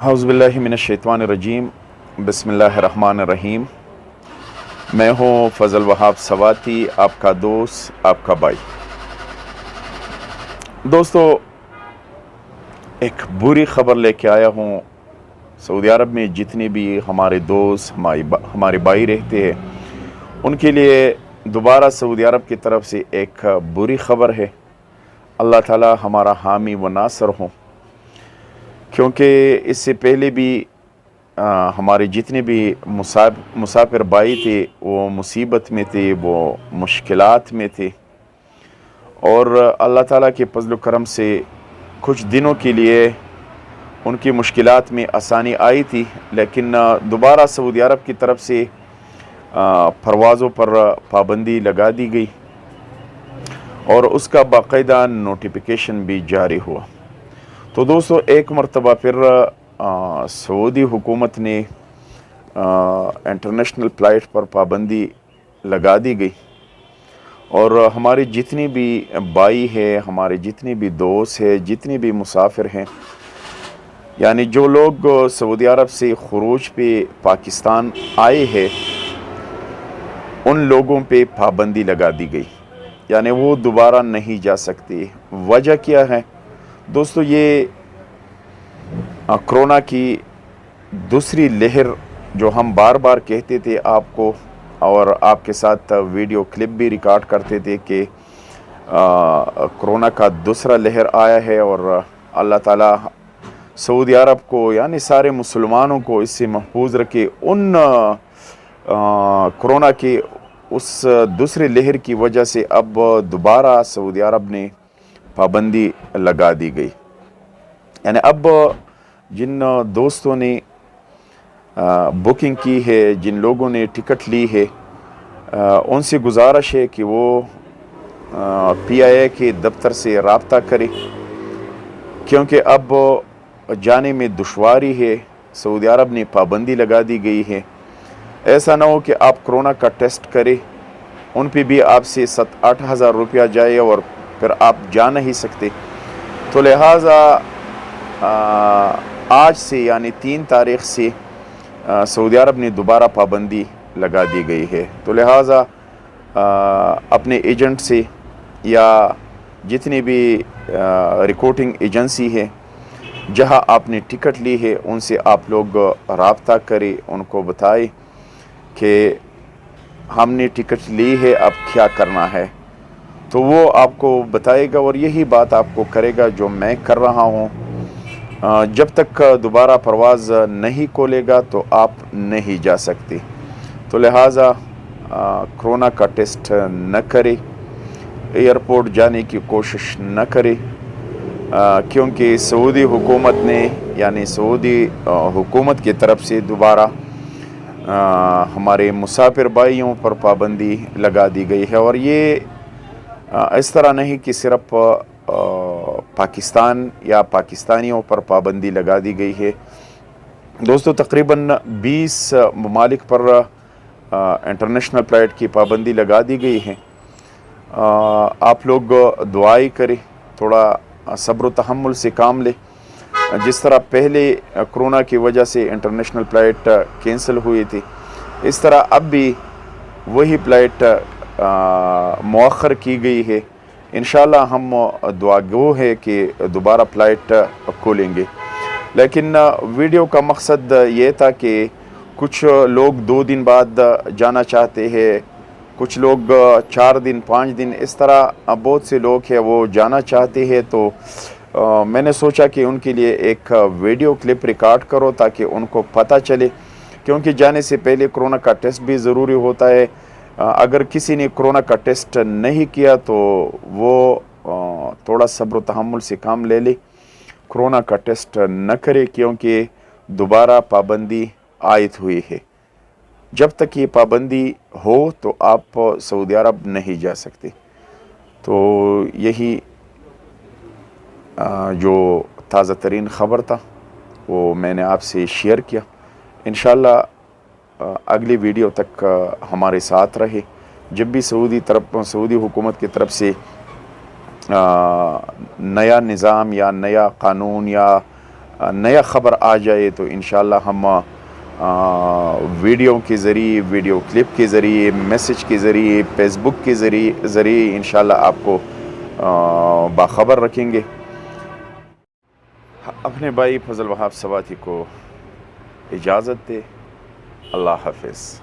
औज़ुबिल्लाहि मिनश्शैतानिर्रजीम बिस्मिल्लाहिर्रहमानिर्रहीम। मैं हूँ फ़ज़ल वहाब सवाती, आपका दोस्त, आपका भाई। दोस्तों, एक बुरी ख़बर लेके आया हूँ। सऊदी अरब में जितने भी हमारे दोस्त हमारे भाई रहते हैं, उनके लिए दोबारा सऊदी अरब की तरफ से एक बुरी ख़बर है। अल्लाह ताला हमारा हामी व नासर हो, क्योंकि इससे पहले भी हमारे जितने भी मुसाफिर भाई थे वो मुसीबत में थे, वो मुश्किलात में थे, और अल्लाह ताला के फज़ल करम से कुछ दिनों के लिए उनकी मुश्किलात में आसानी आई थी। लेकिन दोबारा सऊदी अरब की तरफ से परवाज़ों पर पाबंदी लगा दी गई और उसका बाकायदा नोटिफिकेशन भी जारी हुआ। तो दोस्तों, एक मरतबा फिर सऊदी हुकूमत ने इंटरनेशनल फ़्लाइट पर पाबंदी लगा दी गई, और हमारे जितने भी भाई हैं, हमारे जितने भी दोस्त हैं, जितने भी मुसाफिर हैं, यानी जो लोग सऊदी अरब से खुरूज पे पाकिस्तान आए हैं, उन लोगों पे पाबंदी लगा दी गई, यानी वो दोबारा नहीं जा सकते। वजह क्या है दोस्तों? ये कोरोना की दूसरी लहर जो हम बार बार कहते थे आपको, और आपके साथ वीडियो क्लिप भी रिकॉर्ड करते थे कि कोरोना का दूसरा लहर आया है, और अल्लाह ताला सऊदी अरब को यानी सारे मुसलमानों को इससे महफूज रखे। उन कोरोना के उस दूसरी लहर की वजह से अब दोबारा सऊदी अरब ने पाबंदी लगा दी गई। यानी अब जिन दोस्तों ने बुकिंग की है, जिन लोगों ने टिकट ली है, उनसे गुजारिश है कि वो PIA के दफ्तर से रब्ता करें, क्योंकि अब जाने में दुश्वारी है। सऊदी अरब ने पाबंदी लगा दी गई है। ऐसा ना हो कि आप कोरोना का टेस्ट करें, उन पे भी आपसे 7-8 हज़ार रुपया जाए और फिर आप जा नहीं सकते। तो लिहाजा आज से यानी 3 तारीख़ से सऊदी अरब ने दोबारा पाबंदी लगा दी गई है। तो लिहाजा अपने एजेंट से या जितनी भी रिक्रूटिंग एजेंसी है जहां आपने टिकट ली है, उनसे आप लोग रब्ता करें, उनको बताएं कि हमने टिकट ली है, अब क्या करना है। तो वो आपको बताएगा और यही बात आपको करेगा जो मैं कर रहा हूँ। जब तक दोबारा परवाज़ नहीं खोलेगा तो आप नहीं जा सकते। तो लिहाजा कोरोना का टेस्ट न करें, एयरपोर्ट जाने की कोशिश न करें, क्योंकि सऊदी हुकूमत ने यानी सऊदी हुकूमत की तरफ से दोबारा हमारे मुसाफिर भाइयों पर पाबंदी लगा दी गई है। और ये इस तरह नहीं कि सिर्फ पाकिस्तान या पाकिस्तानियों पर पाबंदी लगा दी गई है। दोस्तों, तकरीबन 20 ममालिक पर इंटरनेशनल फ़्लाइट की पाबंदी लगा दी गई है। आप लोग दुआई करें, थोड़ा सब्र तहम्मुल से काम लें। जिस तरह पहले कोरोना की वजह से इंटरनेशनल फ़्लाइट कैंसिल हुई थी, इस तरह अब भी वही फ़्लाइट मौखर की गई है। इंशाअल्लाह हम दुआगो है कि दोबारा फ़्लाइट खोलेंगे। लेकिन वीडियो का मकसद ये था कि कुछ लोग 2 दिन बाद जाना चाहते हैं, कुछ लोग 4 दिन 5 दिन, इस तरह बहुत से लोग हैं वो जाना चाहते हैं। तो मैंने सोचा कि उनके लिए एक वीडियो क्लिप रिकॉर्ड करो ताकि उनको पता चले, क्योंकि जाने से पहले कोरोना का टेस्ट भी ज़रूरी होता है। अगर किसी ने कोरोना का टेस्ट नहीं किया तो वो थोड़ा सब्र तहम्मुल से काम ले ले, कोरोना का टेस्ट न करे, क्योंकि दोबारा पाबंदी आयद हुई है। जब तक ये पाबंदी हो तो आप सऊदी अरब नहीं जा सकते। तो यही जो ताज़ा तरीन ख़बर था वो मैंने आपसे शेयर किया। इंशाअल्लाह अगली वीडियो तक हमारे साथ रहे। जब भी सऊदी हुकूमत की तरफ से नया निज़ाम या नया कानून या نیا خبر آ جائے تو انشاءاللہ ہم ویڈیو کے ذریعے، ویڈیو کلپ کے ذریعے، میسج کے ذریعے، فیس بک کے ذریعے انشاءاللہ آپ کو باخبر رکھیں گے۔ اپنے بھائی فضل وہاب سواتی کو اجازت دے۔ اللہ حافظ۔